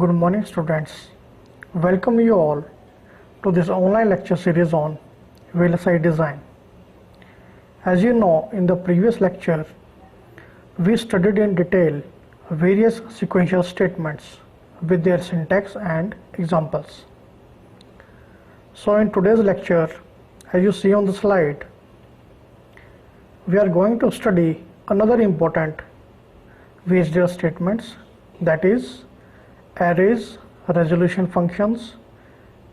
Good morning students. Welcome you all to this online lecture series on VLSI design. As you know, in the previous lecture, we studied in detail various sequential statements with their syntax and examples. So in today's lecture, as you see on the slide, we are going to study another important VHDL statements, that is arrays, resolution functions,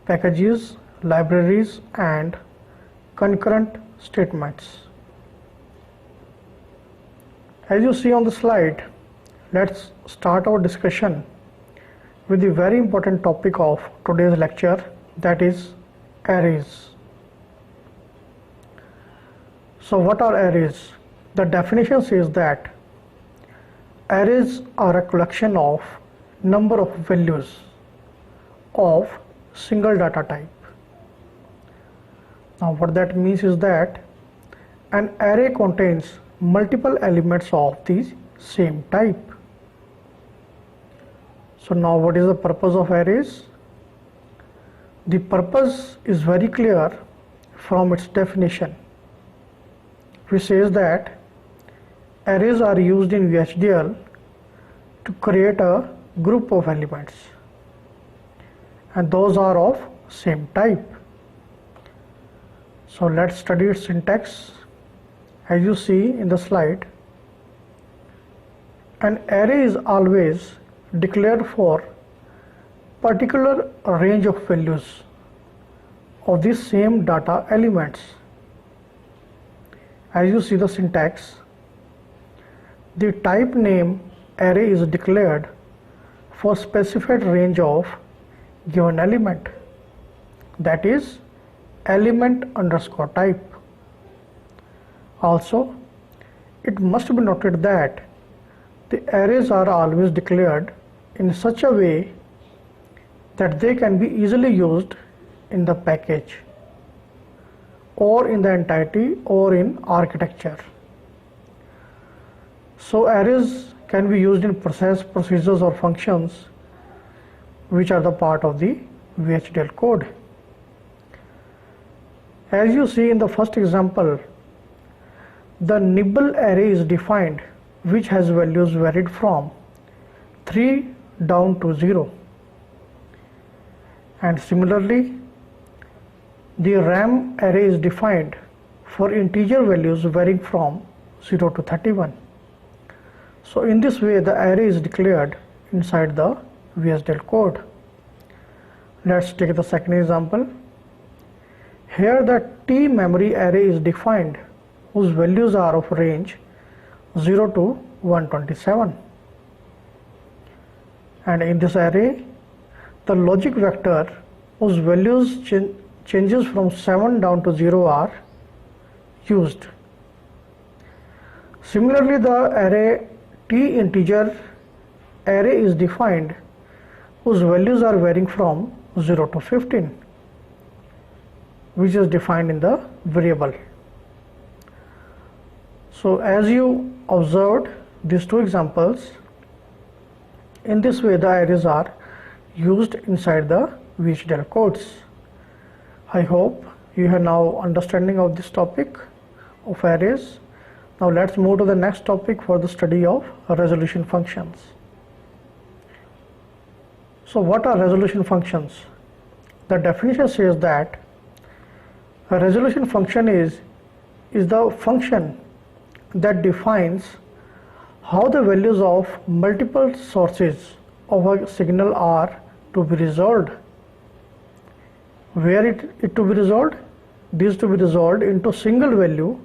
packages, libraries and concurrent statements. As you see on the slide, let's start our discussion with the very important topic of today's lecture, that is arrays. So what are arrays? The definition says that arrays are a collection of number of values of single data type. Now what that means is that an array contains multiple elements of the same type. So now what is the purpose of arrays? The purpose is very clear from its definition, which says that arrays are used in VHDL to create a group of elements, and those are of same type. So let's study its syntax. As you see in the slide, an array is always declared for particular range of values of the same data elements. As you see the syntax, the type name array is declared for specified range of given element, that is element underscore type. Also, it must be noted that the arrays are always declared in such a way that they can be easily used in the package or in the entity or in architecture. So arrays can be used in procedures or functions which are the part of the VHDL code. As you see in the first example, the nibble array is defined which has values varied from 3 down to 0. And similarly, the RAM array is defined for integer values varying from 0 to 31. So in this way the array is declared inside the VHDL code. Let's take the second example. Here the T memory array is defined whose values are of range 0 to 127. And in this array, the logic vector whose values changes from 7 down to 0 are used. Similarly, the array T integer array is defined whose values are varying from 0 to 15, which is defined in the variable. So as you observed these two examples, in this way the arrays are used inside the VHDL codes. I hope you have now understanding of this topic of arrays. Now let's move to the next topic for the study of resolution functions. So what are resolution functions? The definition says that a resolution function is the function that defines how the values of multiple sources of a signal are to be resolved. Where it to be resolved? These to be resolved into single value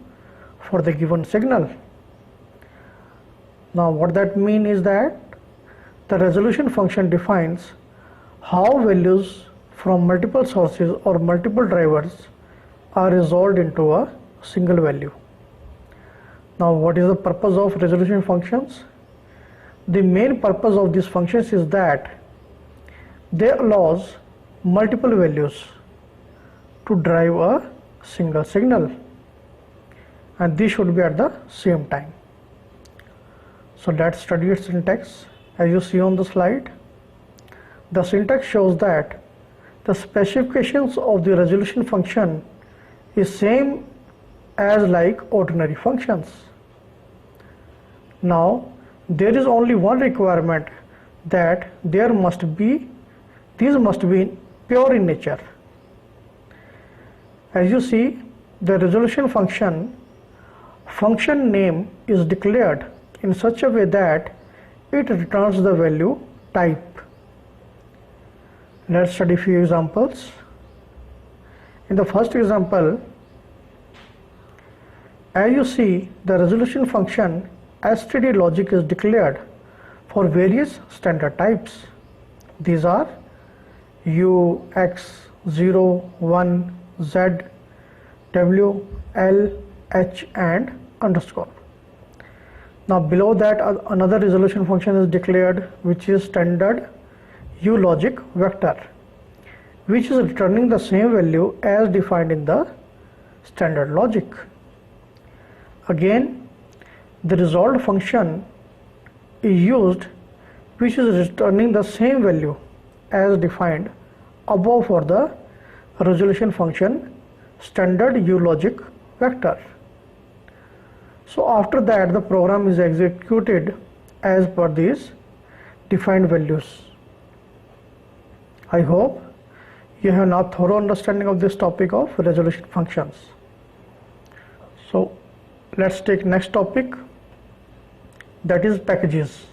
for the given signal. Now what that means is that the resolution function defines how values from multiple sources or multiple drivers are resolved into a single value. Now what is the purpose of resolution functions? The main purpose of these functions is that they allows multiple values to drive a single signal, and these should be at the same time. So let's study its syntax. As you see on the slide, the syntax shows that the specifications of the resolution function is same as like ordinary functions. Now there is only one requirement, that these must be pure in nature. As you see, the resolution function name is declared in such a way that it returns the value type. Let's study few examples. In the first example, as you see, the resolution function std logic is declared for various standard types. These are u, x, 0, 1, z, w, l, h and underscore. Now below that another resolution function is declared, which is standard u logic vector, which is returning the same value as defined in the standard logic. Again, the resolved function is used, which is returning the same value as defined above for the resolution function standard u logic vector. So after that the program is executed as per these defined values. I hope you have now thorough understanding of this topic of resolution functions. So let's take next topic, that is packages.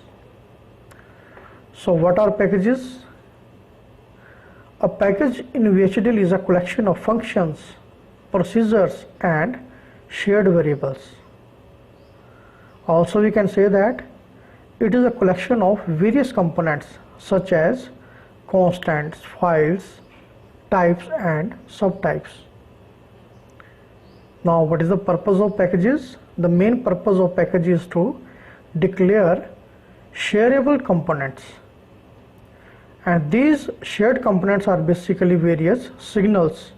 So what are packages? A package in VHDL is a collection of functions, procedures and shared variables. Also we can say that it is a collection of various components such as constants, files, types and subtypes. Now what is the purpose of packages? The main purpose of package is to declare shareable components, and these shared components are basically various signals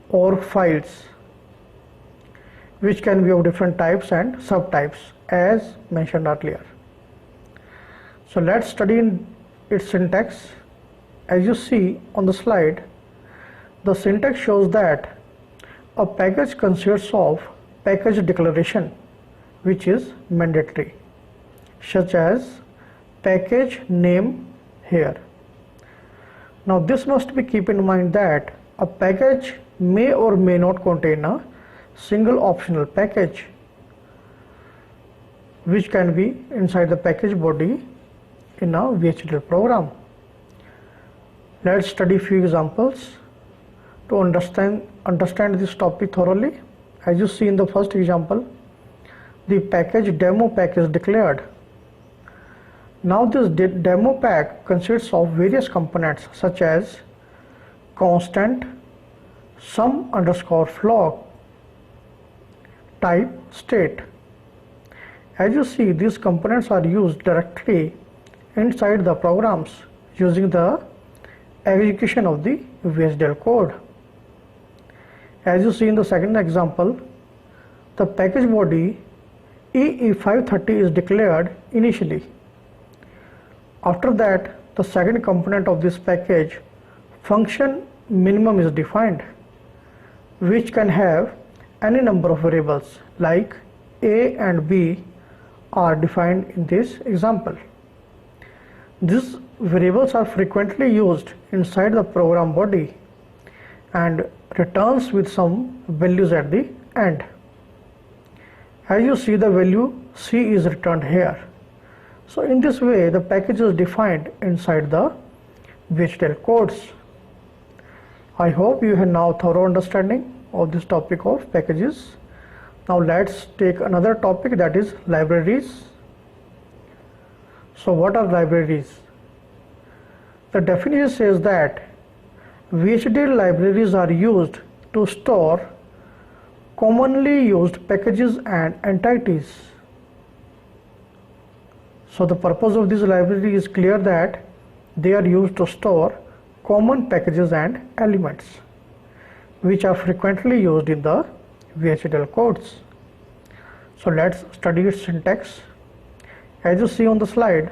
or files which can be of different types and subtypes as mentioned earlier. So let's study its syntax. As you see on the slide, the syntax shows that a package consists of package declaration, which is mandatory, such as package name here. Now this must be keep in mind that a package may or may not contain a single optional package which can be inside the package body in a VHDL program. Let's study few examples to understand this topic thoroughly. As you see in the first example, the package demo pack is declared. Now this demo pack consists of various components such as constant, sum underscore float, type, state. As you see, these components are used directly inside the programs using the execution of the VHDL code. As you see in the second example, the package body EE530 is declared initially. After that, the second component of this package, function minimum, is defined, which can have any number of variables like A and B are defined in this example. These variables are frequently used inside the program body and returns with some values at the end. As you see, the value C is returned here. So in this way the package is defined inside the VHDL codes. I hope you have now thorough understanding of this topic of packages. Now let's take another topic, that is libraries. So what are libraries? The definition says that VHDL libraries are used to store commonly used packages and entities. So the purpose of this library is clear, that they are used to store common packages and elements which are frequently used in the VHDL codes. So let's study its syntax. As you see on the slide,